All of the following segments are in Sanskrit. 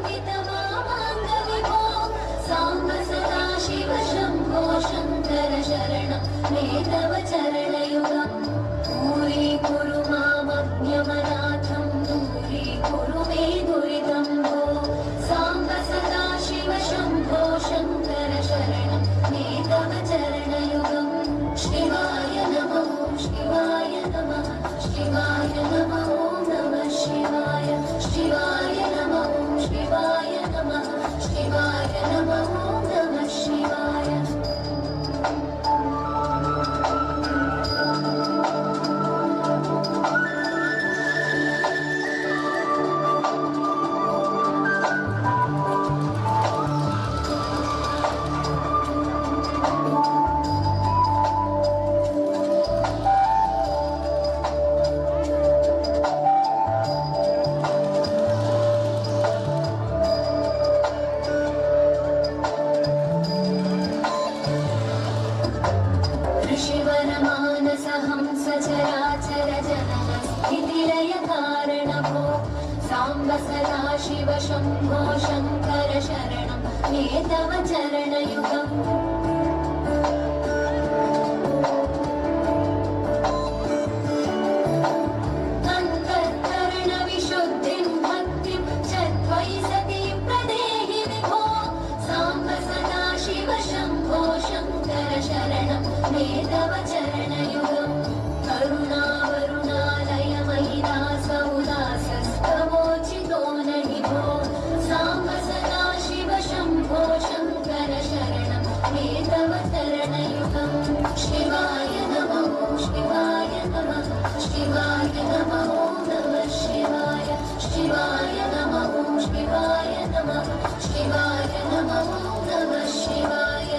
वितमाङ्गविभो साम्ब सदा शिव शम्भो शङ्कर शरणं मे तव चरणयुगम् दूरीकुरु मामज्ञमनाथं दूरीकुरु मे दुरितं भो साम्ब सदा शिव शम्भो शङ्कर शरणं मे तव चरणयुगम् शिवाय नमः शिवाय नमः शिवाय नमः नमः शिवाय शिवाय नमः शिवाय नमः शिवाय नमः नमः शिवाय स्थितिलयकारणभो साम्ब सदा शिव शम्भो शङ्कर शरणं मे तव चरणयुगम् अन्तःकरणविशुद्धिं भक्तिं च त्वयि सती प्रदेहि विभो साम्ब सदा शिव शम्भो शङ्कर शरणं मे तव चरणयुगम् करुणावरुणालयमयि दासौदासस्तवोचितो नहि भो साम्ब सदा शिव शम्भो शङ्कर शरणं मे तव चरणयुगम् शिवाय नमः शिवाय नमः शिवाय नमः नमः शिवाय शिवाय नमः शिवाय नमः शिवाय नमः नमः शिवाय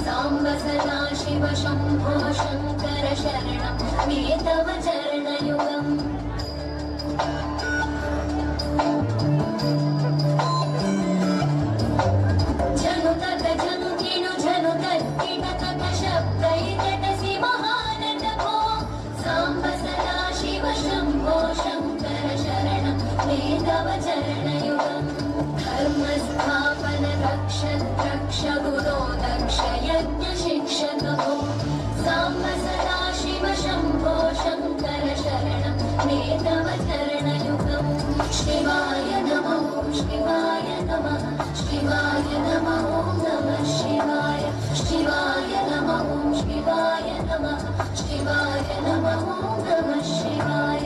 साम्ब सदा शिव शम्भो शङ्कर शरणं मे तव चरणयुगम् जनुतत जनुकिणु जनुतत्किटतट शब्दैकटसि महानटभो साम्ब सदा शिव शम्भो शङ्कर शरणं मे तव चरणयुगम् धर्मस्थापन रक्ष रक्ष गुरो दक्ष यज्ञ शिक्षकभो साम्ब सदा शिव शम्भो शङ्कर शरणं मे तव चरणयुगम् शिवाय नमः शिवाय नमः शिवाय नमः नमः शिवाय शिवाय नमः शिवाय नमः शिवाय नमः नमः शिवाय